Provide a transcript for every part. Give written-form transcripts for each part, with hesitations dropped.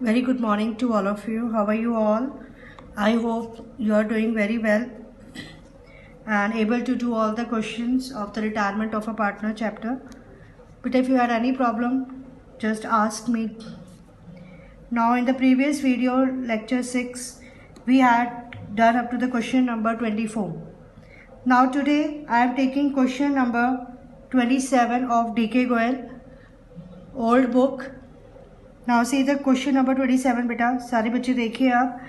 Very good morning to all of you. How are you all? I hope you are doing very well and able to do all the questions of the retirement of a partner chapter. But if you had any problem, just ask me. Now in the previous video, lecture 6, we had done up to the question number 24. Now today I am taking question number 27 of D.K. Goyal, old book. Now see the question number 27 बेटा, सारे बच्चे देखिए आप.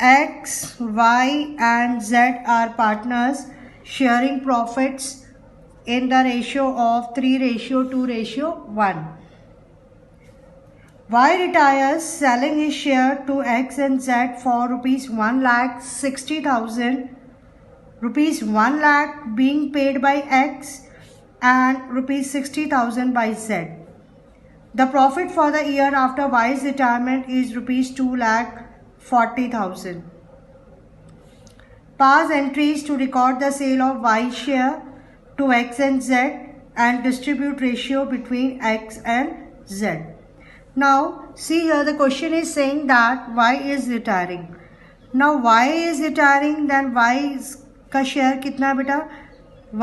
X, Y and Z are partners sharing profits in the ratio of 3:2:1. Y retires selling his share to X and Z for rupees 1,60,000, rupees 1 lakh being paid by X and rupees 60,000 by Z. The profit for the year after Y's retirement is rupees 2,40,000. Pass entries to record the sale of Y share to X and Z and distribute ratio between X and Z. Now see here, the question is saying that Y is retiring. Now Y is retiring, then Y का share कितना बेटा?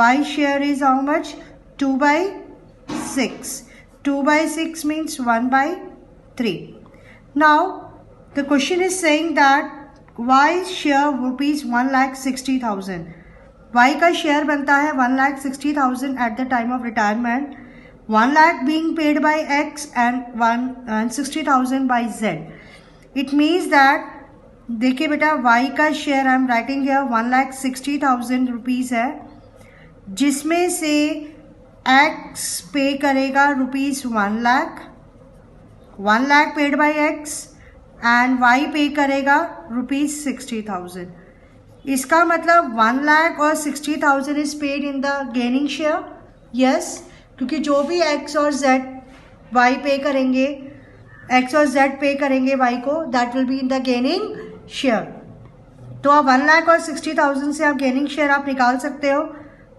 Y share is how much? 2/6. 2/6 means 1/3. Now the question is saying that Y share rupees 1,60,000. Y का share बनता है 1,60,000 at the time of retirement. 1 lakh being paid by X and 60,000 by Z. It means that देखिए बेटा, Y का share I am writing here 1,60,000 rupees है, जिसमें से X पे करेगा rupees 1 lakh, 1 lakh paid by X and Y पे करेगा रुपीज़ 60,000. इसका मतलब 1 लाख और 60,000 is paid in the gaining share. Yes, क्योंकि जो भी X और Z Y पे करेंगे, X और Z पे करेंगे Y को, that will be in the gaining share. तो आप 1 लाख और 60,000 से आप गेनिंग शेयर आप निकाल सकते हो.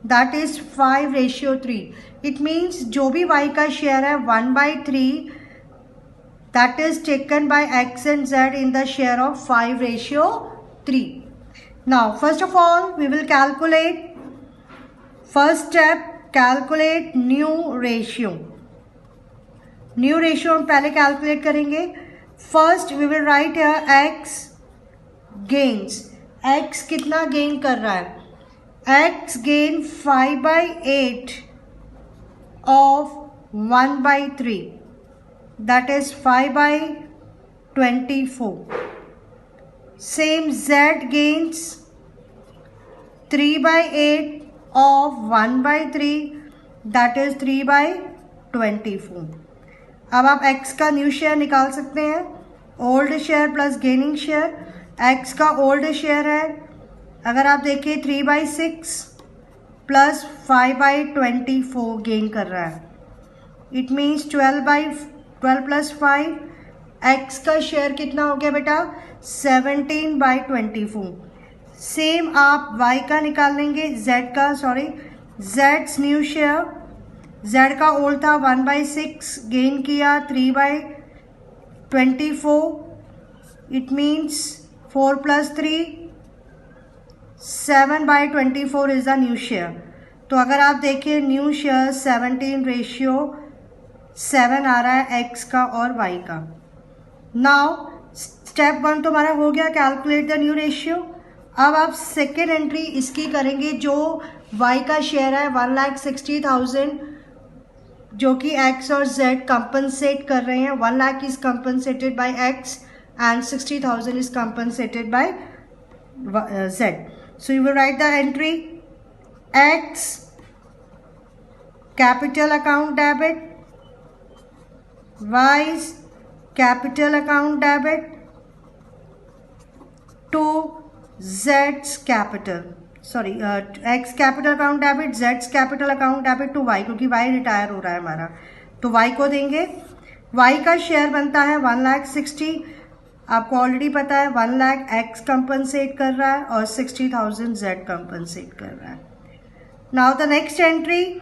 That is 5:3. इट मीन्स जो भी Y का शेयर है 1/3 that is taken by X and Z in the share of 5:3. Now first of all we will calculate. First step, calculate new ratio. New ratio हम पहले calculate करेंगे. First we will write X gains. X कितना gain कर रहा है? X gain 5/8 of 1/3, that is 5/24. Same Z gains 3/8 of 1/3, that is 3/24. अब आप X का न्यू शेयर निकाल सकते हैं. Old share plus gaining share. X का ओल्ड शेयर है, अगर आप देखिए 3/6 प्लस 5/24 गेन कर रहा है. It means 12 plus 5. X का शेयर कितना हो गया बेटा? 17/24. सेम आप Y का निकाल लेंगे. Z's new share. Z का ओल्ड था 1/6, गेन किया 3/24. It means 4 plus 3 7/24 is the new share. तो अगर आप देखिए न्यू शेयर 17:7 आ रहा है X का और Y का. नाउ स्टेप 1 तो हमारा हो गया, कैलकुलेट द न्यू रेशियो. अब आप सेकेंड एंट्री इसकी करेंगे. जो Y का शेयर है 1,60,000 जो कि X और Z कंपनसेट कर रहे हैं. 1 lakh is compensated by X and 60,000 is compensated by Z. So you will write the entry X capital account debit, Y's capital account debit to Z's capital. X capital account debit, Z's capital account debit to Y, क्योंकि Y retire हो रहा है हमारा, तो Y को देंगे. Y का share बनता है 1,60,000. आपको ऑलरेडी पता है 1 लाख X कंपनसेट कर रहा है और 60,000 Z कंपनसेट कर रहा है. Now the next entry,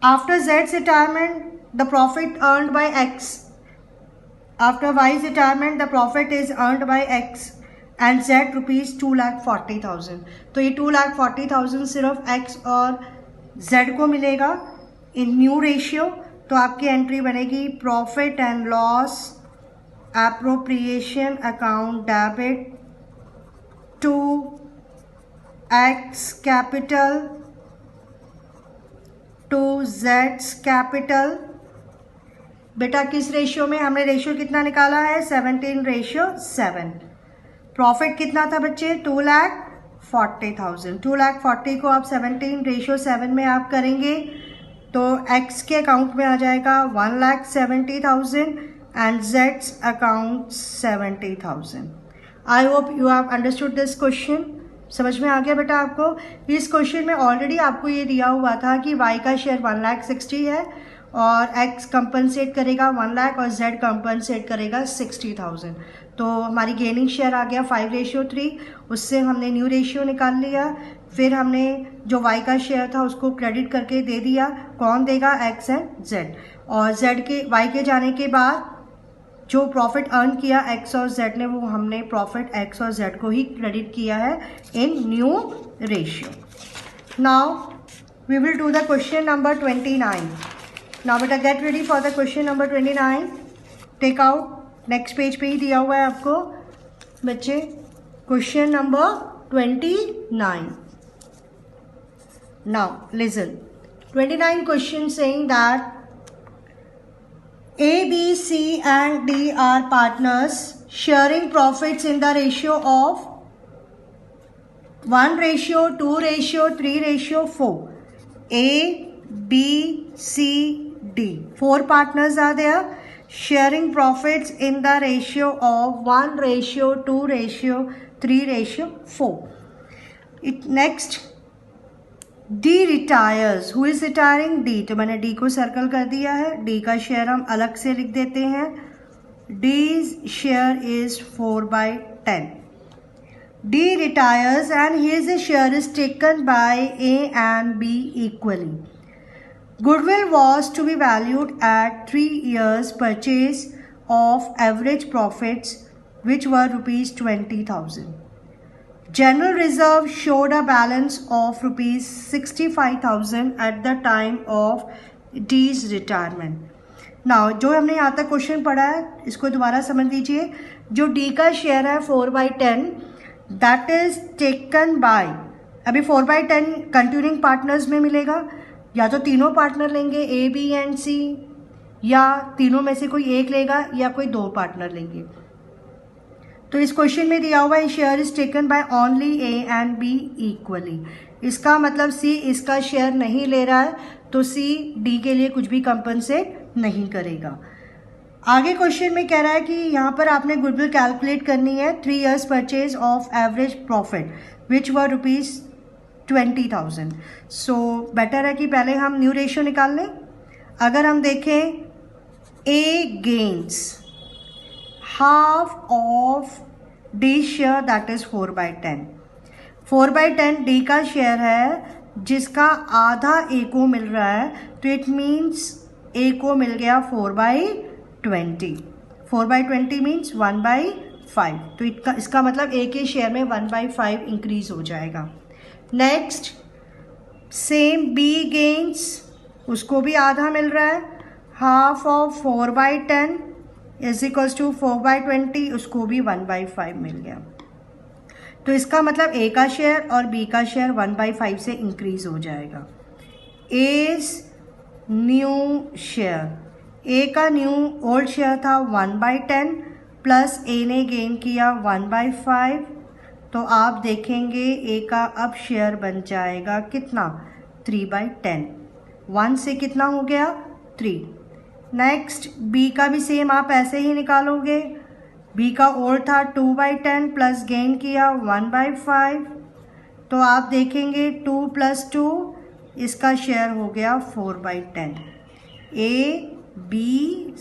after Z's retirement the profit earned bye X after wise retirement the profit is earned bye x and Z rupees 2,40,000। तो ये 2,40,000 सिर्फ एक्स और जेड को मिलेगा इन न्यू रेशियो। तो आपकी एंट्री बनेगी profit and loss appropriation account debit to X capital to जेड्स कैपिटल। बेटा किस रेशियो में? हमने रेशियो कितना निकाला है? 17:7। प्रॉफिट कितना था बच्चे? 2,40,000। 2,40,000 को आप 17:7 में आप करेंगे तो एक्स के अकाउंट में आ जाएगा 1,70,000 and Jades account 70,000। I hope you have understood this question. समझ में आ गया बेटा आपको? इस क्वेश्चन में ऑलरेडी आपको ये दिया हुआ था कि वाई का शेयर 1,60,000 है और एक्स कंपनसेट करेगा 1,00,000 और जेड कंपनसेट करेगा 60,000। तो हमारी गेनिंग शेयर आ गया 5:3। उससे हमने न्यू रेशियो निकाल लिया। फिर हमने जो वाई का शेयर था उसको क्रेडिट करके दे दिया। कौन देगा? X and Z. और जेड के वाई के जाने के बाद जो प्रॉफिट अर्न किया एक्स और जेड ने, वो हमने प्रॉफिट एक्स और जेड को ही क्रेडिट किया है in new ratio. Now we will do the question number 29। Now बेटा get ready for the question number 29। Take out, next page पे ही दिया हुआ है आपको बच्चे question number 29। Now listen, 29 question saying that A, B, C and D are partners sharing profits in the ratio of 1:2:3:4. A, B, C, D. 4 partners are there sharing profits in the ratio of 1:2:3:4. Next, D retires. Who is retiring? D. तो मैंने D को circle कर दिया है। D का share हम अलग से लिख देते हैं। D's share is 4/10. D retires and his share is taken by A and B equally. Goodwill was to be valued at 3 years purchase of average profits which were rupees 20,000. General reserve showed a balance of rupees 65,000 at the time of D's retirement. Now जो हमने यहाँ तक question पढ़ा है इसको दोबारा समझ लीजिए। जो D का शेयर है 4/10 दैट इज टेकन बाय, अभी 4/10 कंटिन्यूइंग पार्टनर्स में मिलेगा, या तो तीनों पार्टनर लेंगे A, B एंड C, या तीनों में से कोई एक लेगा या कोई 2 पार्टनर लेंगे। तो इस क्वेश्चन में दिया हुआ है share is taken by only A and be equally. इसका मतलब सी इसका शेयर नहीं ले रहा है तो सी डी के लिए कुछ भी कंपनसेट नहीं करेगा। आगे क्वेश्चन में कह रहा है कि यहाँ पर आपने गुडविल कैलकुलेट करनी है 3 years purchase of average profit which were rupees 20,000। So better है कि पहले हम न्यू रेशियो निकाल लें। अगर हम देखें ए gains half of D share that is 4/10. 4/10 D का शेयर है जिसका आधा A को मिल रहा है, तो इट मीन्स A को मिल गया 4/20। 4/20 मीन्स 1/5। तो इसका मतलब A के शेयर में 1/5 इंक्रीज हो जाएगा। नेक्स्ट सेम B गेन्स, उसको भी आधा मिल रहा है, half of 4/10 is equals to 4/20, उसको भी 1/5 मिल गया। तो इसका मतलब A का शेयर और B का शेयर 1/5 से इंक्रीज हो जाएगा। A's न्यू शेयर, A का न्यू ओल्ड शेयर था 1/10 प्लस A ने गेन किया 1/5, तो आप देखेंगे A का अब शेयर बन जाएगा कितना? 3/10। 1 से कितना हो गया? 3। नेक्स्ट B का भी सेम आप ऐसे ही निकालोगे। B का ओल्ड था 2/10 प्लस गेन किया 1/5, तो आप देखेंगे 2 + 2 इसका शेयर हो गया 4/10। A B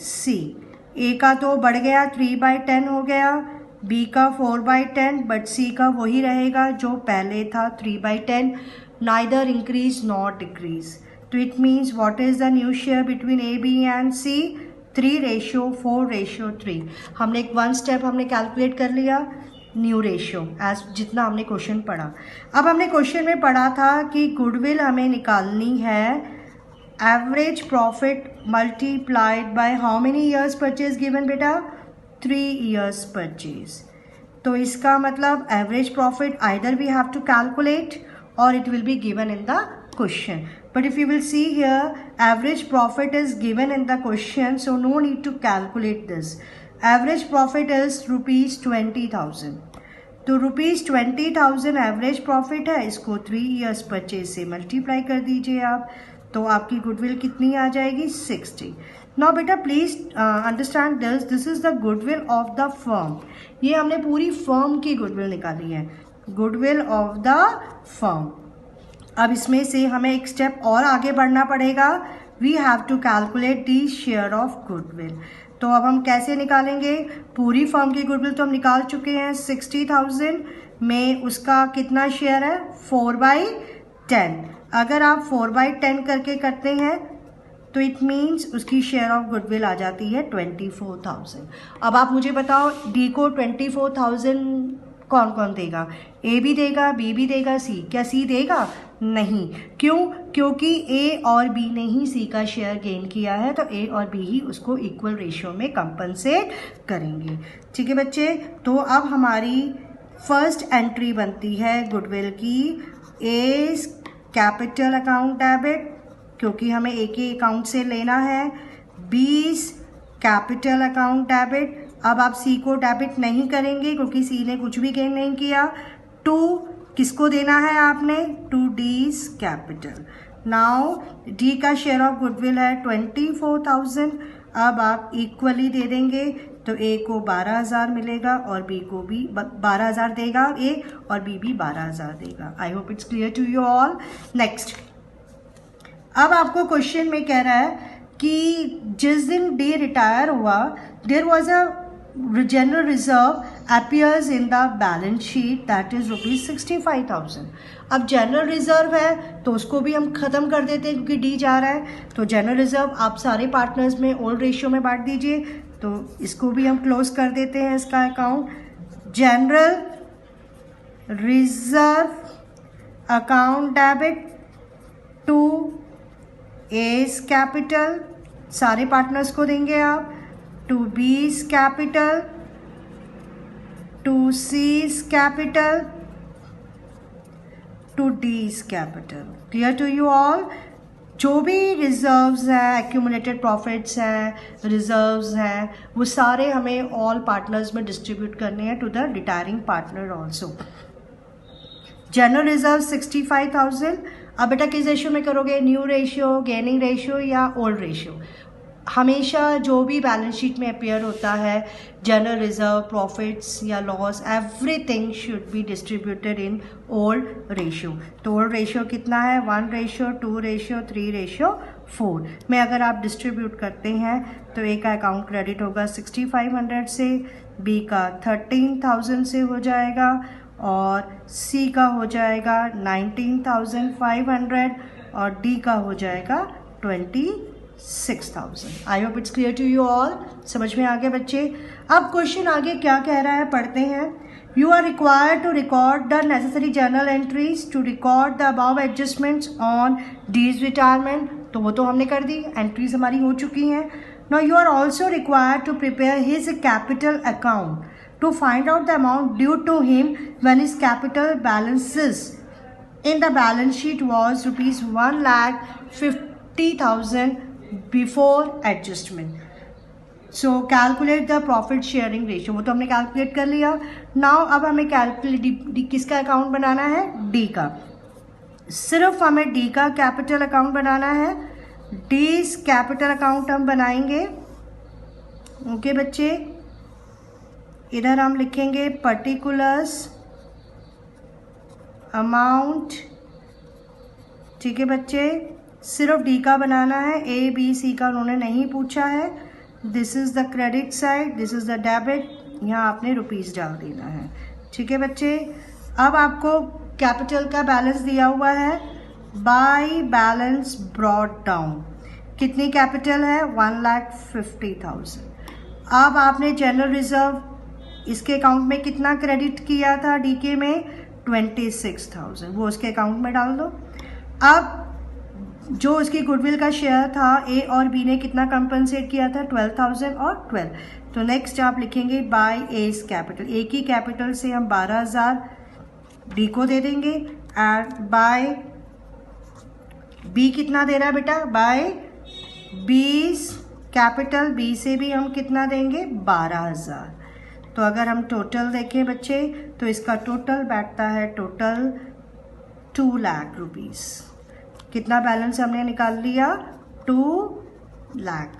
C, A का तो बढ़ गया 3/10 हो गया, B का 4/10, बट C का वही रहेगा जो पहले था 3/10, नाइदर इंक्रीज नॉट डिक्रीज। तो it means what is the new share between A, B and C? 3:4:3। हमने एक 1 स्टेप हमने कैलकुलेट कर लिया न्यू रेशियो एज जितना हमने क्वेश्चन पढ़ा। अब हमने क्वेश्चन में पढ़ा था कि गुडविल हमें निकालनी है average profit multiplied by how many years purchase given बेटा, 3 ईयर्स परचेज। तो इसका मतलब average profit either we have to calculate और it will be given in the question. But if you will see here, average profit is given in the question, so no need to calculate this. Average profit is rupees 20,000. तो rupees 20,000 average profit है, इसको 3 years purchase से multiply कर दीजिए आप, तो आपकी goodwill कितनी आ जाएगी 60। नाउ बेटा please understand this is the goodwill of the firm. ये हमने पूरी फर्म की गुडविल निकाली है, गुडविल ऑफ द फर्म। अब इसमें से हमें एक स्टेप और आगे बढ़ना पड़ेगा, we have to calculate the share of goodwill. तो अब हम कैसे निकालेंगे, पूरी फर्म की गुडविल तो हम निकाल चुके हैं, 60,000 में उसका कितना शेयर है 4/10। अगर आप 4/10 करके करते हैं तो इट मीन्स उसकी शेयर ऑफ गुडविल आ जाती है 24,000। अब आप मुझे बताओ डी को 24,000 कौन कौन देगा, ए भी देगा, बी भी देगा, सी, क्या सी देगा? नहीं। क्यों? क्योंकि ए और बी ने ही सी का शेयर गेन किया है, तो ए और बी ही उसको इक्वल रेशियो में कंपनसेट करेंगे। ठीक है बच्चे, तो अब हमारी फर्स्ट एंट्री बनती है गुडविल की, ए कैपिटल अकाउंट डेबिट, क्योंकि हमें एक ही अकाउंट से लेना है, बी कैपिटल अकाउंट डेबिट। अब आप सी को डेबिट नहीं करेंगे क्योंकि सी ने कुछ भी गेन नहीं किया। 2 किसको देना है आपने, to D's capital. Now D का शेयर ऑफ गुडविल है 24,000, अब आप इक्वली दे देंगे, तो ए को 12,000 मिलेगा और बी को भी 12,000 देगा ए, और बी भी 12,000 देगा। I hope it's clear to you all. Next, अब आपको क्वेश्चन में कह रहा है कि जिस दिन डी रिटायर हुआ, there was a general reserve appears in the balance sheet that is rupees 65,000। अब जनरल रिजर्व है तो उसको भी हम ख़त्म कर देते हैं क्योंकि डी जा रहा है, तो जनरल रिजर्व आप सारे पार्टनर्स में ओल्ड रेशियो में बांट दीजिए, तो इसको भी हम क्लोज कर देते हैं इसका account. General reserve account debit to A's capital, सारे पार्टनर्स को देंगे आप, to B's capital, to C's capital, to D's capital. Clear to you all? जो भी रिजर्व्स हैं, एक्यूमुलेटेड प्रॉफिट्स हैं, रिजर्व्स हैं, वो सारे हमें ऑल पार्टनर्स में डिस्ट्रीब्यूट करने हैं to the retiring partner also. General reserve 65,000। अब बेटा किस रेशियो में करोगे, न्यू रेशियो, गेनिंग रेशियो या ओल्ड रेशियो? हमेशा जो भी बैलेंस शीट में अपेयर होता है, जनरल रिजर्व, प्रॉफिट्स या loss, everything should be distributed in old ratio. तो ओल्ड रेशियो कितना है, 1:2:3:4 में अगर आप डिस्ट्रीब्यूट करते हैं तो ए का अकाउंट क्रेडिट होगा 6500 से, बी का 13,000 से हो जाएगा और सी का हो जाएगा 19,500 और डी का हो जाएगा 26,000। I hope it's clear to you all. समझ में आ गया बच्चे? अब क्वेश्चन आगे क्या कह रहा है पढ़ते हैं। You are required to record the necessary journal entries to record the above adjustments on D's retirement. तो वो तो हमने कर दी, एंट्रीज हमारी हो चुकी हैं। Now you are also required to prepare his capital account to find out the amount due to him when his capital balances in the balance sheet was rupees 1,50,000 before adjustment. So calculate the profit sharing ratio। वो तो हमने calculate कर लिया। Now अब हमें calculate किसका account बनाना है, D का। सिर्फ हमें डी का कैपिटल अकाउंट बनाना है। डीज कैपिटल अकाउंट हम बनाएंगे। ओके बच्चे, इधर हम लिखेंगे पर्टिकुलर्स अमाउंट। ठीक है बच्चे, सिर्फ डी का बनाना है, ए बी सी का उन्होंने नहीं पूछा है। This is the credit side, this is the debit, यहाँ आपने रुपीज़ डाल देना है। ठीक है बच्चे, अब आपको कैपिटल का बैलेंस दिया हुआ है, बाय बैलेंस ब्रॉट डाउन। कितनी कैपिटल है? 1,50,000। अब आपने जनरल रिजर्व इसके अकाउंट में कितना क्रेडिट किया था? डीके में 26,000, वो उसके अकाउंट में डाल दो। अब जो उसकी गुडविल का शेयर था, ए और बी ने कितना कंपनसेट किया था? 12,000 और 12। तो नेक्स्ट आप लिखेंगे बाय एज कैपिटल, ए की कैपिटल से हम 12,000 डी को दे देंगे, एंड बाय बी कितना दे रहा है बेटा? बाय 20 कैपिटल, बी से भी हम कितना देंगे? 12,000। तो अगर हम टोटल देखें बच्चे, तो इसका टोटल बैठता है टोटल 2 लाख रुपीज़। कितना बैलेंस हमने निकाल लिया? 2 लाख।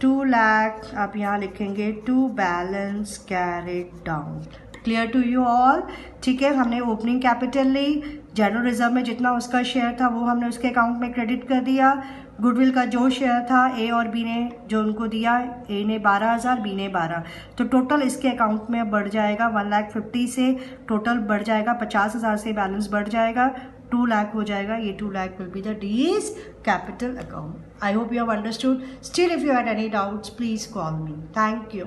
2 लाख आप यहाँ लिखेंगे to balance carried down. Clear to you all? ठीक है, हमने ओपनिंग कैपिटल ली, जनरल रिजर्व में जितना उसका शेयर था वो हमने उसके अकाउंट में क्रेडिट कर दिया, गुडविल का जो शेयर था ए और बी ने जो उनको दिया, ए ने 12,000, बी ने 12, तो टोटल इसके अकाउंट में बढ़ जाएगा 1,50,000 से, टोटल बढ़ जाएगा 50,000 से, बैलेंस बढ़ जाएगा 2 लाख हो जाएगा। ये 2 lakh will be the Ds capital account. I hope you have understood. Still if you had any doubts please call me. Thank you.